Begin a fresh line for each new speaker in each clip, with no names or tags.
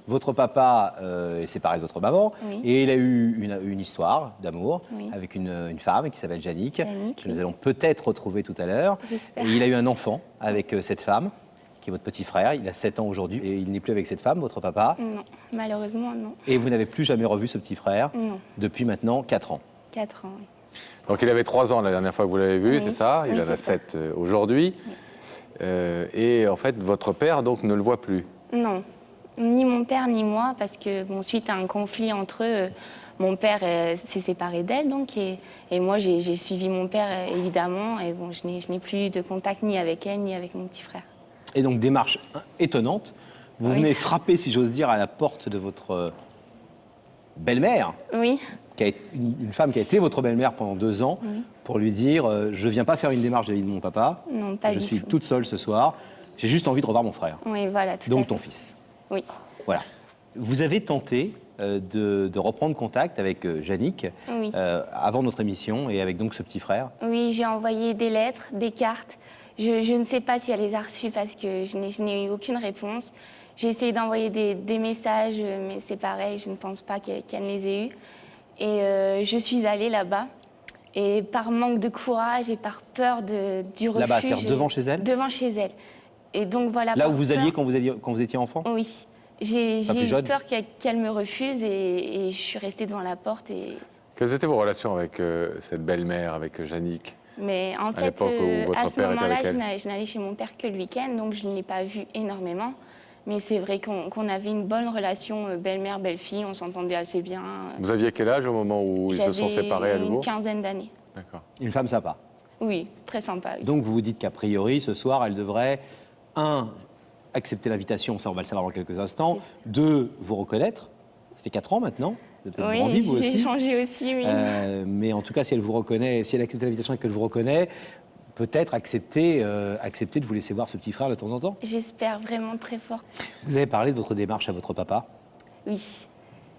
Votre papa est séparé de votre maman
Oui.
et il a eu une histoire d'amour
Oui.
avec une femme qui s'appelle Yannick,
Yannick,
que nous
oui.
allons peut-être retrouver tout à l'heure.
J'espère.
Et il a eu un enfant avec cette femme, qui est votre petit frère. Il a 7 ans aujourd'hui et il n'est plus avec cette femme, votre papa.
Non, malheureusement, non.
Et vous n'avez plus jamais revu ce petit frère
Non.
depuis maintenant 4 ans.
4 ans, oui.
Donc il avait 3 ans la dernière fois que vous l'avez vu,
Oui.
c'est ça? Il
Oui,
en a
c'est ça.
7 aujourd'hui. Et en fait, votre père donc ne le voit plus.
Non, ni mon père ni moi, parce que bon, suite à un conflit entre eux, mon père s'est séparé d'elle, donc, et moi j'ai suivi mon père évidemment, et bon, je n'ai plus eu de contact ni avec elle ni avec mon petit frère.
Et donc, démarche étonnante. Vous
Oui.
venez frapper, si j'ose dire, à la porte de votre belle-mère,
Oui,
qui a été une femme qui a été votre belle-mère pendant 2 ans, pour lui dire je ne viens pas faire une démarche vis-à-vis de mon papa,
non, pas
je
du
suis
tout.
toute seule ce soir, j'ai juste envie de revoir mon frère,
Oui, voilà, tout à
donc
fait.
ton fils.
Oui,
Voilà. Vous avez tenté de reprendre contact avec Yannick
Oui.
avant notre émission et avec donc ce petit frère.
oui, j'ai envoyé des lettres, des cartes. Je ne sais pas si elle les a reçues parce que je n'ai eu aucune réponse. J'ai essayé d'envoyer des messages, mais c'est pareil, je ne pense pas qu'elle ne les ait eus. Et je suis allée là-bas. Et par manque de courage et par peur du refus...
Là-bas, c'est-à-dire devant chez elle?
Devant chez elle. Et donc voilà.
Là
par
où vous
peur-
alliez quand vous étiez enfant?
Oui. J'ai
Pas plus
eu
jeune?
peur qu'elle me refuse et je suis restée devant la porte.
Quelles étaient vos relations avec cette belle-mère, avec Yannick?
Mais en fait,
l'époque où votre
à ce
père était
moment-là,
avec elle.
je n'allais chez mon père que le week-end, donc je ne l'ai pas vu énormément. Mais c'est vrai qu'on avait une bonne relation belle-mère, belle-fille, on s'entendait assez bien.
Vous aviez quel âge au moment où ils se sont séparés à nouveau?
Une quinzaine d'années.
D'accord.
Une femme sympa.
Oui, très sympa. Oui.
Donc vous vous dites qu'a priori, ce soir, elle devrait, accepter l'invitation, ça on va le savoir dans quelques instants, 2, vous reconnaître, ça fait 4 ans maintenant, vous avez peut-être grandi vous
j'ai
aussi.
changé aussi, oui.
Mais en tout cas, si elle vous reconnaît, si elle accepte l'invitation et qu'elle vous reconnaît, peut-être accepter de vous laisser voir ce petit frère de temps en temps.
J'espère vraiment très fort.
Vous avez parlé de votre démarche à votre papa.
Oui.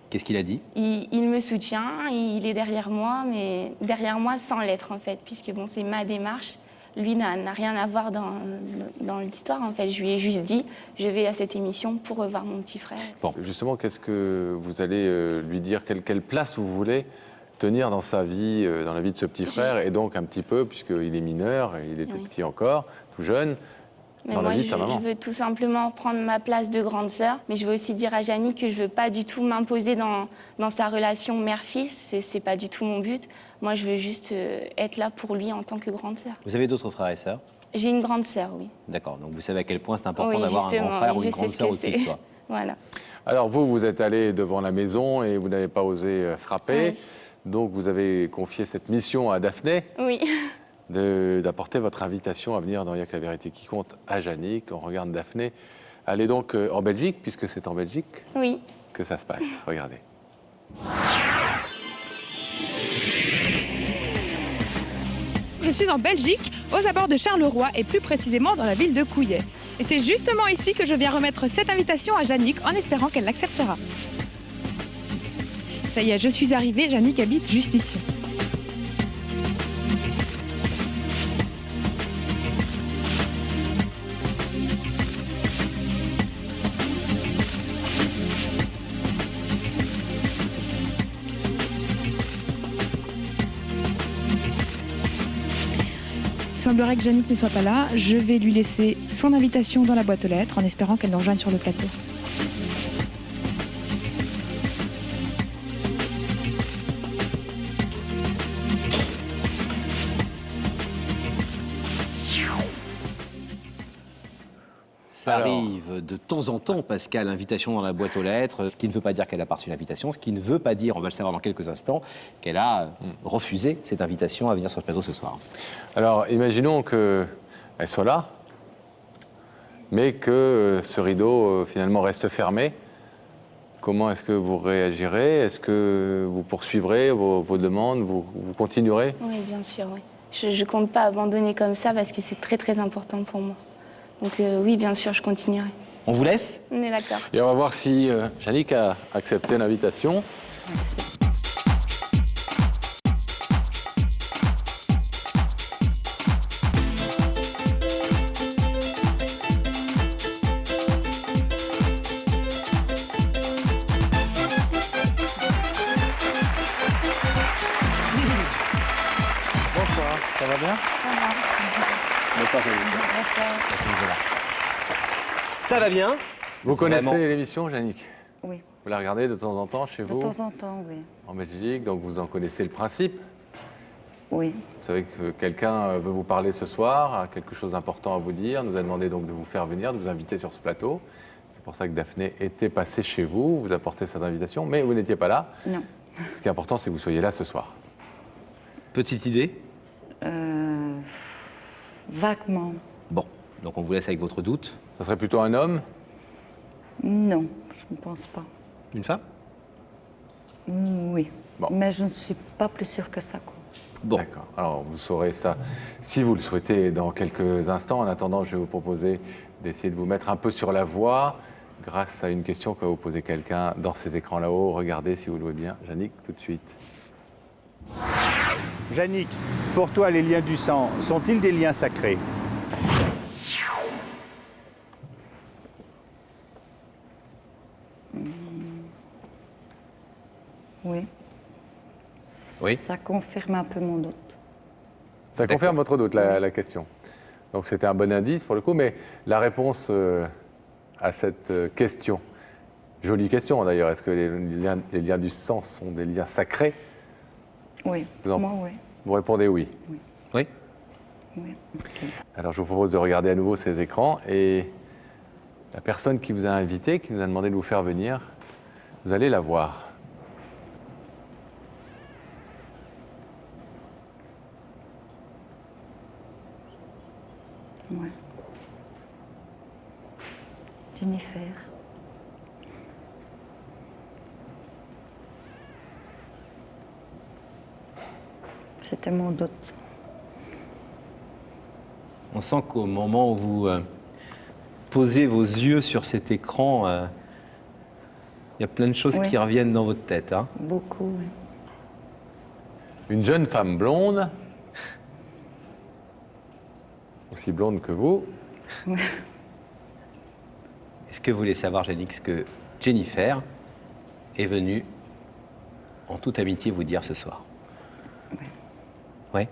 Qu'est-ce qu'il a dit?
Il me soutient, il est derrière moi, mais derrière moi sans l'être en fait, puisque bon, c'est ma démarche. Lui n'a rien à voir dans l'histoire en fait. Je lui ai juste dit, je vais à cette émission pour revoir mon petit frère.
Bon.
Justement, qu'est-ce que vous allez lui dire? Quelle place vous voulez tenir dans sa vie, dans la vie de ce petit frère, et donc un petit peu, puisqu'il est mineur, et il est tout
Oui.
petit encore, tout jeune,
Mais
dans
moi,
la vie de sa maman?
je veux tout simplement prendre ma place de grande sœur, mais je veux aussi dire à Yannick que je veux pas du tout m'imposer dans sa relation mère-fils. C'est pas du tout mon but. Moi, je veux juste être là pour lui en tant que grande sœur.
Vous avez d'autres frères et sœurs?
J'ai une grande sœur, oui.
D'accord, donc vous savez à quel point c'est important
Oui,
d'avoir un grand
justement,
frère ou
je
une
sais
grande
ce
sœur
que
aussi
c'est.
de soi.
Voilà.
Alors vous êtes allé devant la maison et vous n'avez pas osé frapper,
Oui.
donc vous avez confié cette mission à Daphné
Oui.
d'apporter votre invitation à venir dans Y'a que la vérité qui compte à Yannick. On regarde Daphné. Elle est donc en Belgique, puisque c'est en Belgique
Oui.
que ça se passe. Regardez.
Je suis en Belgique, aux abords de Charleroi et plus précisément dans la ville de Couillet. Et c'est justement ici que je viens remettre cette invitation à Yannick en espérant qu'elle l'acceptera. Ça y est, je suis arrivée, Yannick habite juste ici. Il semblerait que Yannick ne soit pas là. Je vais lui laisser son invitation dans la boîte aux lettres en espérant qu'elle nous rejoigne sur le plateau.
Ça
Alors.
arrive de temps en temps, Pascal, l'invitation dans la boîte aux lettres, ce qui ne veut pas dire qu'elle a pas reçu l'invitation, ce qui ne veut pas dire, on va le savoir dans quelques instants, qu'elle a refusé cette invitation à venir sur le plateau ce soir.
Alors imaginons qu'elle soit là, mais que ce rideau finalement reste fermé. Comment est-ce que vous réagirez? Est-ce que vous poursuivrez vos demandes? Vous continuerez?
Oui, bien sûr, oui. Je compte pas abandonner comme ça parce que c'est très très important pour moi. Donc oui, bien sûr, je continuerai.
On vous laisse?
On est d'accord.
Et on va voir si Yannick a accepté l'invitation. va bien?
Bonsoir, Jannick. Merci, Nicolas. Ça va bien?
Vous connaissez
Vraiment.
l'émission, Jannick?
Oui,
Vous la regardez de temps en temps chez
de
vous,
temps en temps, oui.
en Belgique, donc vous en connaissez le principe.
Oui,
Vous savez que quelqu'un veut vous parler ce soir, a quelque chose d'important à vous dire, nous a demandé donc de vous faire venir, de vous inviter sur ce plateau. C'est pour ça que Daphné était passée chez vous, vous apportez cette invitation, mais vous n'étiez pas là.
non.
Ce qui est important, c'est que vous soyez là ce soir.
Petite idée?
Vaguement,
Bon, donc on vous laisse avec votre doute.
Ça serait plutôt un homme?
non, je ne pense pas.
Une femme?
Oui,
Bon.
mais je ne suis pas plus sûre que ça, quoi.
Bon,
D'accord. Alors, vous saurez ça, si vous le souhaitez, dans quelques instants. En attendant, je vais vous proposer d'essayer de vous mettre un peu sur la voie grâce à une question que va vous poser quelqu'un dans ces écrans là-haut. Regardez si vous le voyez bien. Jannick, tout de suite.
Jannick, pour toi, les liens du sang sont-ils des liens sacrés?
Oui.
Oui.
Ça confirme un peu mon doute.
Ça
D'accord.
confirme votre doute, la question. Donc, c'était un bon indice pour le coup, mais la réponse à cette question, jolie question d'ailleurs, est-ce que les liens du sang sont des liens sacrés?
Oui,
Vous en-
moi, oui.
Vous répondez oui.
oui.
Oui.
Alors, je vous propose de regarder à nouveau ces écrans et la personne qui vous a invité, qui nous a demandé de vous faire venir, vous allez la voir.
Ouais. Jennifer. C'était mon doute.
On sent qu'au moment où vous posez vos yeux sur cet écran, il y a plein de choses
Oui.
qui reviennent dans votre tête. Hein.
Beaucoup, oui.
Une jeune femme blonde, aussi blonde que vous.
Est-ce que vous voulez savoir, Jannick, ce que Jennifer est venue en toute amitié vous dire ce soir?
Oui.
Oui.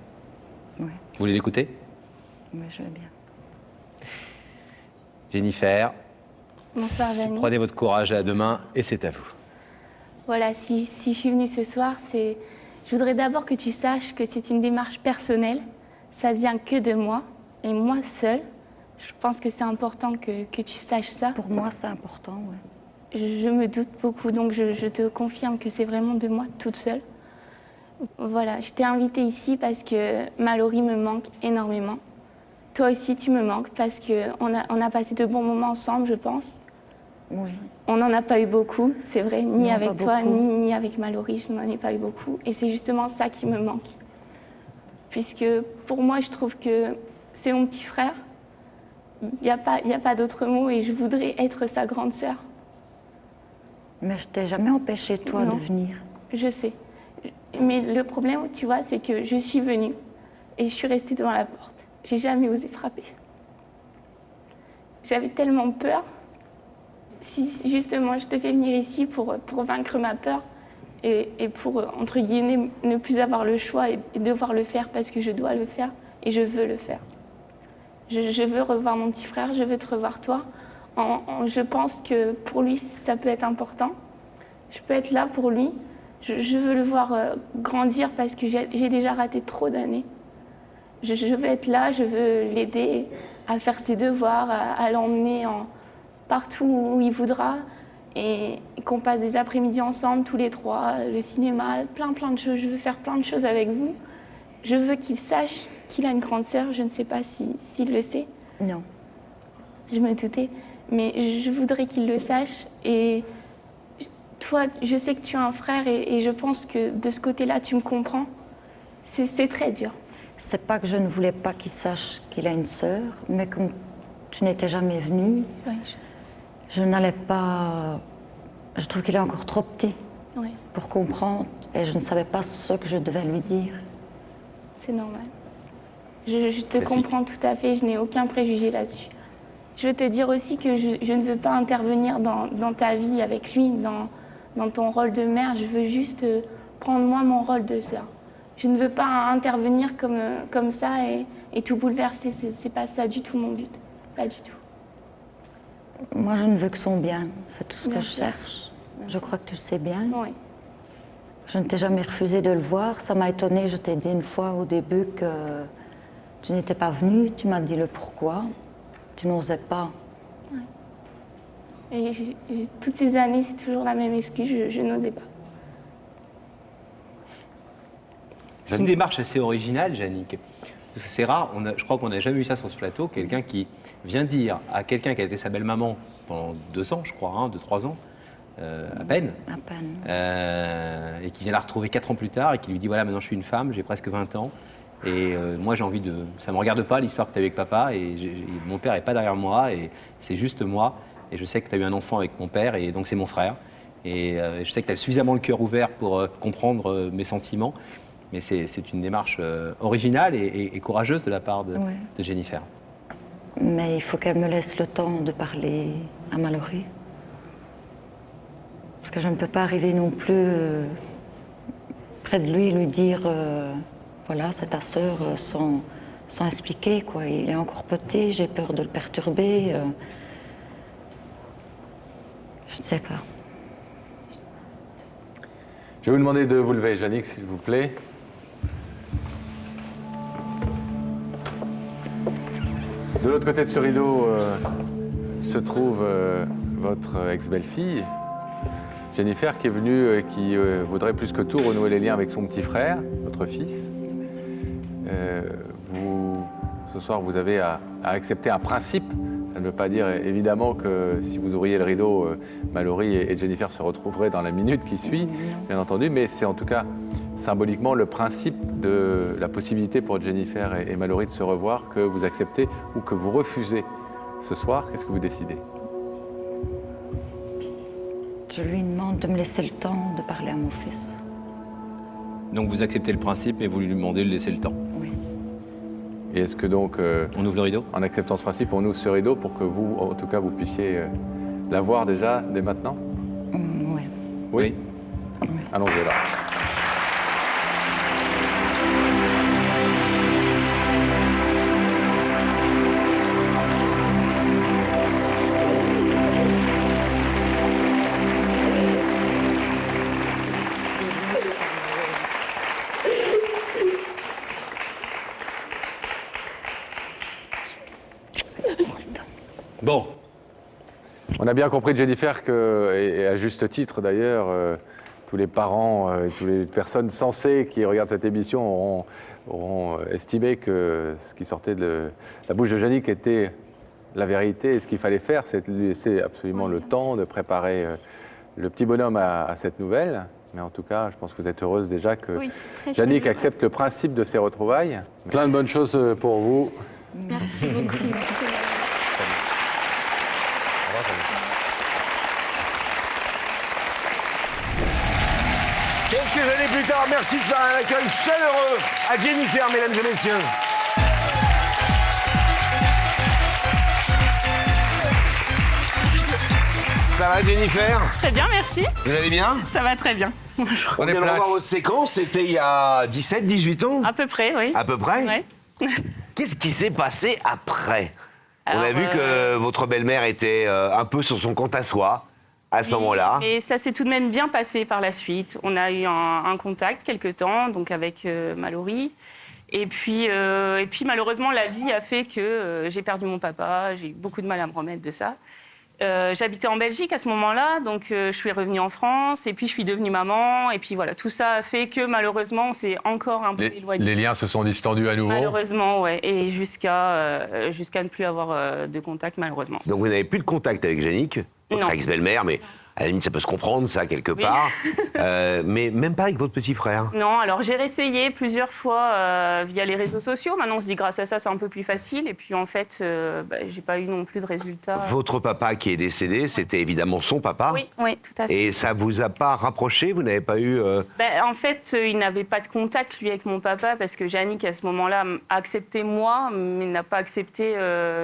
Oui,
Vous voulez l'écouter?
oui, je veux bien.
Jennifer,
Bonsoir, Jannick.
prenez votre courage à deux mains et c'est à vous.
Voilà, si je suis venue ce soir, c'est... Je voudrais d'abord que tu saches que c'est une démarche personnelle. Ça ne vient que de moi, et moi seule. Je pense que c'est important que tu saches ça.
Pour moi, c'est important, oui.
Je me doute beaucoup, donc je te confirme que c'est vraiment de moi toute seule. Voilà, je t'ai invitée ici parce que Mallory me manque énormément. Toi aussi, tu me manques parce qu'on a passé de bons moments ensemble, je pense.
Oui,
On n'en a pas eu beaucoup, c'est vrai, ni
Non,
avec
pas
toi,
beaucoup.
ni avec Mallory, je n'en ai pas eu beaucoup. Et c'est justement ça qui me manque. Puisque pour moi, je trouve que c'est mon petit frère. Il n'y a pas d'autre mot et je voudrais être sa grande sœur.
mais je t'ai jamais empêché, toi,
Non.
de venir.
Je sais. Mais le problème, tu vois, c'est que je suis venue et je suis restée devant la porte. J'ai jamais osé frapper. J'avais tellement peur. Si justement je te fais venir ici pour vaincre ma peur et pour, entre guillemets, ne plus avoir le choix et devoir le faire parce que je dois le faire et je veux le faire. Je veux revoir mon petit frère, je veux te revoir toi. Je pense que pour lui, ça peut être important. Je peux être là pour lui. Je veux le voir grandir parce que j'ai déjà raté trop d'années. Je veux être là, je veux l'aider à faire ses devoirs, à l'emmener partout où il voudra et qu'on passe des après-midi ensemble, tous les trois, le cinéma, plein de choses. Je veux faire plein de choses avec vous. Je veux qu'il sache qu'il a une grande sœur. Je ne sais pas s'il le sait.
Non.
Je me doutais. Mais je voudrais qu'il le sache. Et toi, je sais que tu as un frère et je pense que de ce côté-là, tu me comprends. C'est très dur.
C'est pas que je ne voulais pas qu'il sache qu'il a une sœur, mais comme tu n'étais jamais venu,
Ouais,
je n'allais pas... Je trouve qu'il est encore trop petit
ouais,
pour comprendre et je ne savais pas ce que je devais lui dire.
c'est normal. Je te
Merci.
comprends tout à fait. Je n'ai aucun préjugé là-dessus. Je veux te dire aussi que je ne veux pas intervenir dans ta vie avec lui, dans ton rôle de mère. Je veux juste prendre moi mon rôle de sœur. je ne veux pas intervenir comme ça et tout bouleverser. C'est pas ça du tout mon but. Pas du tout.
Moi, je ne veux que son bien. C'est tout ce
Bien
que je
sûr.
cherche.
Bien
Je
sûr.
crois que tu le sais bien.
Oui.
Je ne t'ai jamais refusé de le voir. Ça m'a étonnée. Je t'ai dit une fois au début que tu n'étais pas venue. Tu m'as dit le pourquoi. Tu n'osais pas.
Et toutes ces années, c'est toujours la même excuse. Je n'osais pas.
C'est une démarche assez originale, Yannick. Parce que c'est rare, je crois qu'on n'a jamais eu ça sur ce plateau, quelqu'un qui vient dire à quelqu'un qui a été sa belle-maman pendant 2 ans, je crois, 2-3 ans, à peine,
À peine.
et qui vient la retrouver 4 ans plus tard et qui lui dit voilà, maintenant je suis une femme, j'ai presque 20 ans, et moi j'ai envie de. Ça ne me regarde pas l'histoire que tu as avec papa, et mon père n'est pas derrière moi, et c'est juste moi, et je sais que tu as eu un enfant avec mon père, et donc c'est mon frère, et je sais que tu as suffisamment le cœur ouvert pour comprendre mes sentiments. Mais c'est une démarche originale et courageuse de la part de Jennifer.
Mais il faut qu'elle me laisse le temps de parler à Mallory. Parce que je ne peux pas arriver non plus près de lui et lui dire voilà, c'est ta sœur, sans expliquer, quoi. Il est encore petit, j'ai peur de le perturber. Je ne sais pas.
Je vais vous demander de vous lever, Yannick, s'il vous plaît. De l'autre côté de ce rideau se trouve votre ex-belle-fille, Jennifer, qui est venue et qui voudrait plus que tout renouer les liens avec son petit frère, votre fils. Ce soir, vous avez à accepter un principe. Ça ne veut pas dire évidemment que si vous ouvriez le rideau, Mallory et Jennifer se retrouveraient dans la minute qui suit, bien entendu, mais c'est en tout cas symboliquement le principe de la possibilité pour Jennifer et Mallory de se revoir que vous acceptez ou que vous refusez ce soir. Qu'est-ce que vous décidez?
Je lui demande de me laisser le temps de parler à mon fils.
Donc vous acceptez le principe, mais vous lui demandez de laisser le temps.
Oui.
Et est-ce que donc,
On ouvre le rideau?
en acceptant ce principe, on ouvre ce rideau pour que vous, en tout cas, vous puissiez la voir déjà dès maintenant?
Oui.
Oui. Allons-y là.
Bon.
On a bien compris de Jennifer que, et à juste titre d'ailleurs, tous les parents et toutes les personnes sensées qui regardent cette émission auront estimé que ce qui sortait de la bouche de Yannick était la vérité. Et ce qu'il fallait faire, c'est de lui laisser absolument le temps de préparer le petit bonhomme à cette nouvelle. Mais en tout cas, je pense que vous êtes heureuse déjà que Yannick accepte le principe de ces retrouvailles. Plein de bonnes choses pour vous.
Merci beaucoup. Merci.
Quelques années plus tard, merci de faire un accueil chaleureux à Jennifer, mesdames et messieurs. Ça va, Jennifer?
Très bien, merci.
Vous allez bien?
Ça va très bien.
On vient de revoir votre séquence, c'était il y a 17-18 ans?
À peu près, oui.
À peu près?
Ouais.
Qu'est-ce qui s'est passé après? On a
Alors,
vu que votre belle-mère était un peu sur son compte à soi à ce moment-là.
Et ça s'est tout de même bien passé par la suite. On a eu un contact quelque temps, donc avec Mallory. Et puis malheureusement, la vie a fait que j'ai perdu mon papa. J'ai eu beaucoup de mal à me remettre de ça. J'habitais en Belgique à ce moment-là, donc je suis revenue en France, et puis je suis devenue maman, et puis voilà, tout ça a fait que malheureusement, on s'est encore un peu éloigné.
Les liens se sont distendus à nouveau.
Malheureusement, ouais, et jusqu'à ne plus avoir de contact, malheureusement.
Donc vous n'avez plus de contact avec Yannick, votre
Non.
ex-belle-mère, mais à la limite ça peut se comprendre ça quelque part. Mais même pas avec votre petit frère.
Non, alors j'ai réessayé plusieurs fois via les réseaux sociaux. Maintenant, on se dit grâce à ça, c'est un peu plus facile. Et puis en fait, j'ai pas eu non plus de résultats.
Votre papa qui est décédé, c'était évidemment son papa.
Oui, oui, tout à fait.
Et ça vous a pas rapproché? Vous n'avez pas eu...
En fait, il n'avait pas de contact, lui, avec mon papa, parce que Yannick, à ce moment-là, a accepté moi, mais n'a pas accepté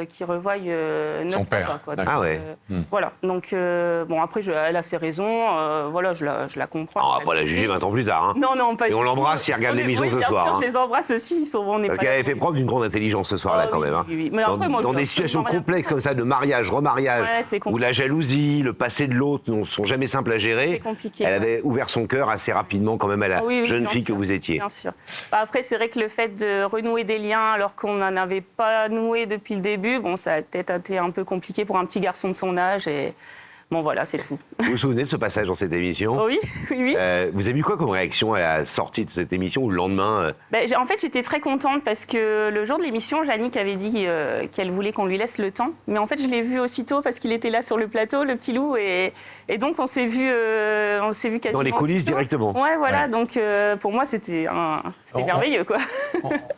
qu'il revoie notre
Son père.
papa, quoi.
D'accord.
Ah ouais.
Voilà. Donc, bon, après, elle a ses raisons. Voilà, je la comprends.
On va pas la juger 20 ans plus tard. Hein.
Non, pas
Et
du
on
tout.
l'embrasse si elle regarde l'émission ce
bien
soir.
sûr,
Hein.
je les embrasse aussi. On n'est
Parce
pas
qu'elle
là
avait fait
pour-
preuve d'une grande intelligence ce soir-là,
Ah
quand
oui,
même. Hein.
oui. Mais après, moi, je
dans
vois
des situations
absolument rien.
complexes comme ça, de mariage, remariage,
Ouais, c'est
où
compliqué.
la jalousie, le passé de l'autre ne sont jamais simples à gérer,
C'est compliqué,
elle
ouais.
avait ouvert son cœur assez rapidement quand même à la
Ah oui,
jeune
bien
fille que
sûr,
vous étiez.
Bien sûr. Après, c'est vrai que le fait de renouer des liens alors qu'on n'en avait pas noué depuis le début, bon, ça a peut-être été un peu compliqué pour un petit garçon de son âge. Et bon, voilà, c'est tout.
Vous vous souvenez de ce passage dans cette émission?
Oui.
Vous avez eu quoi comme réaction à la sortie de cette émission ou le lendemain?
En fait, j'étais très contente parce que le jour de l'émission, Yannick avait dit qu'elle voulait qu'on lui laisse le temps. Mais en fait, je l'ai vu aussitôt parce qu'il était là sur le plateau, le petit loup. Et donc, on s'est vu quasiment
Dans les coulisses
aussitôt.
directement.
Ouais, voilà.
Ouais.
Donc, pour moi, c'était merveilleux, quoi.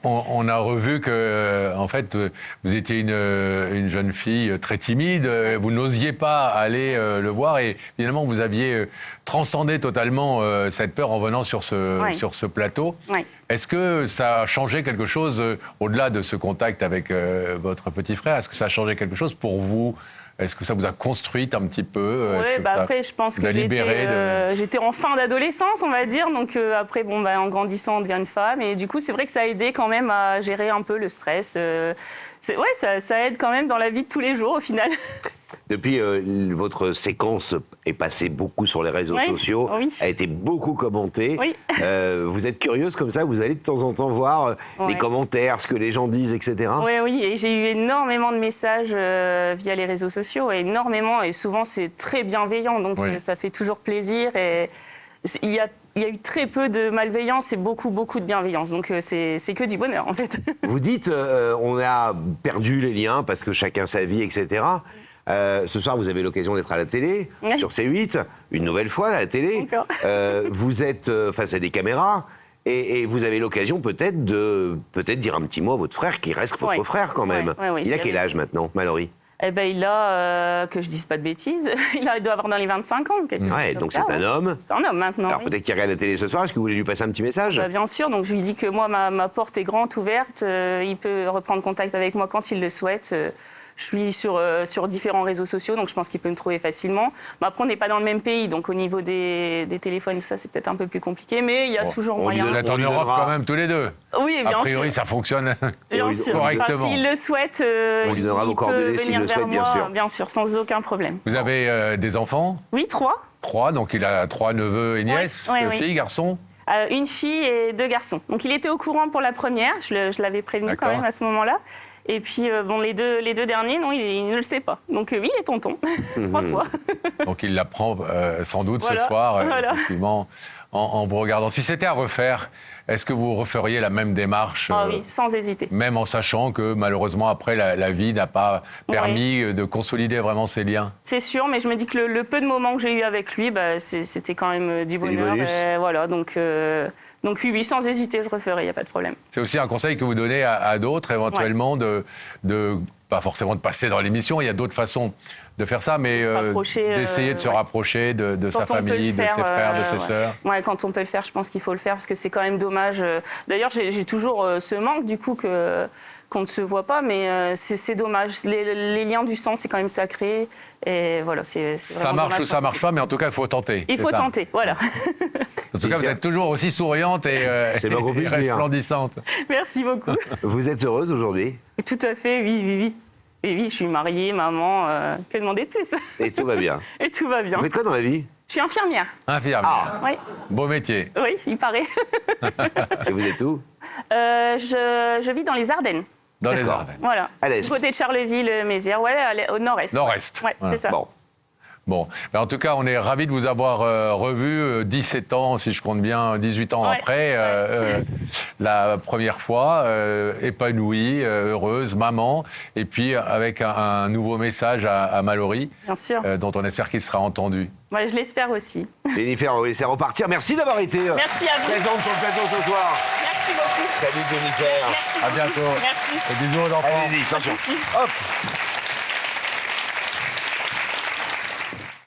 On a revu que, en fait, vous étiez une jeune fille très timide. Vous n'osiez pas aller le voir et finalement, vous aviez transcendé totalement cette peur en venant sur ce plateau.
Ouais.
Est-ce que ça a changé quelque chose, au-delà de ce contact avec votre petit frère, est-ce que ça a changé quelque chose pour vous? Est-ce que ça vous a construite un petit peu?
Oui, après, je pense que j'étais en fin d'adolescence, on va dire. Donc après, en grandissant, on devient une femme. Et du coup, c'est vrai que ça a aidé quand même à gérer un peu le stress. Ça aide quand même dans la vie de tous les jours, au final.
Depuis, votre séquence est passée beaucoup sur les réseaux sociaux, a été beaucoup commentée.
Oui.
Vous êtes curieuse comme ça, vous allez de temps en temps voir les commentaires, ce que les gens disent, etc.
Oui, et j'ai eu énormément de messages via les réseaux sociaux, énormément, et souvent c'est très bienveillant, donc ça fait toujours plaisir. Et il y a eu très peu de malveillance et beaucoup de bienveillance, donc c'est que du bonheur en fait.
Vous dites, on a perdu les liens parce que chacun sa vie, etc. Ce soir, vous avez l'occasion d'être à la télé, sur C8, une nouvelle fois à la télé. Vous êtes face à des caméras et vous avez l'occasion peut-être de dire un petit mot à votre frère, qui reste votre frère quand même. Il a quel âge maintenant, Mallory?
Il a, que je dise pas de bêtises, il doit avoir dans les 25 ans.
Donc c'est un homme.
C'est un homme maintenant.
Alors peut-être qu'il regarde la télé ce soir, est-ce que vous voulez lui passer un petit message?
Bien sûr, donc je lui dis que moi, ma porte est grande ouverte, il peut reprendre contact avec moi quand il le souhaite. Je suis sur différents réseaux sociaux, donc je pense qu'il peut me trouver facilement. Mais après, on n'est pas dans le même pays, donc au niveau des téléphones, ça, c'est peut-être un peu plus compliqué, mais il y a toujours moyen.
Vous êtes en Europe quand même, tous les deux.
Oui, bien sûr.
A priori, ça fonctionne correctement.
S'il le souhaite,
on lui donnera vos coordonnées s'il le souhaite, bien sûr.
Bien sûr, sans aucun problème.
Vous avez des enfants?
Oui, 3.
3, donc il a 3 neveux et nièces, filles, garçons?
Une fille et 2 garçons. Donc il était au courant pour la première, je l'avais prévenu quand même à ce moment-là. Et puis, les deux derniers, non, il ne le sait pas. Donc, oui, il est tonton, 3 fois.
Donc, il l'apprend sans doute ce soir, effectivement, en vous regardant. Si c'était à refaire, est-ce que vous referiez la même démarche?
Oui, sans hésiter.
Même en sachant que, malheureusement, après, la vie n'a pas permis de consolider vraiment ces liens? C'est
sûr, mais je me dis que le peu de moments que j'ai eu avec lui, c'était quand même du bonheur. Voilà, donc oui, sans hésiter, je referai, il n'y a pas de problème.
C'est aussi un conseil que vous donnez à d'autres, éventuellement, pas forcément de passer dans l'émission, il y a d'autres façons de faire ça, mais d'essayer de se rapprocher de sa famille, de ses frères, de ses sœurs.
Ouais, quand on peut le faire, je pense qu'il faut le faire, parce que c'est quand même dommage. D'ailleurs, j'ai toujours ce manque, du coup, qu'on ne se voit pas, mais c'est dommage. Les liens du sang, c'est quand même sacré. Et voilà,
ça marche ou ça marche pas, mais en tout cas, il faut tenter.
Il faut tenter, voilà.
En tout cas, vous êtes toujours aussi souriante et resplendissante.
Merci beaucoup.
Vous êtes heureuse aujourd'hui?
Tout à fait, oui. Oui, je suis mariée, maman, que demander de plus?
Et tout va bien?
Et tout va bien.
Vous faites quoi dans la vie?
Je suis infirmière.
Infirmière.
Oui.
Beau métier.
Oui, il paraît.
Et vous êtes où?
Je vis dans les Ardennes.
Dans les Ardennes.
Voilà.
À l'est.
Du côté de Charleville-Mézières, au nord-est.
Nord-est.
Ouais, c'est ça.
Bon, en tout cas, on est ravis de vous avoir revu 17 ans, si je compte bien, 18 ans après, la première fois, épanouie, heureuse, maman, et puis avec un nouveau message à Mallory,
bien sûr,
dont on espère qu'il sera entendu.
Moi, je l'espère aussi.
Jennifer, on va vous laisser repartir. Merci d'avoir été
Merci à vous.
présente sur le plateau ce soir.
Merci beaucoup.
Salut Jennifer.
Merci.
À bientôt.
Merci.
Et bisous aux enfants.
Allez-y, attention.
Merci.
Hop.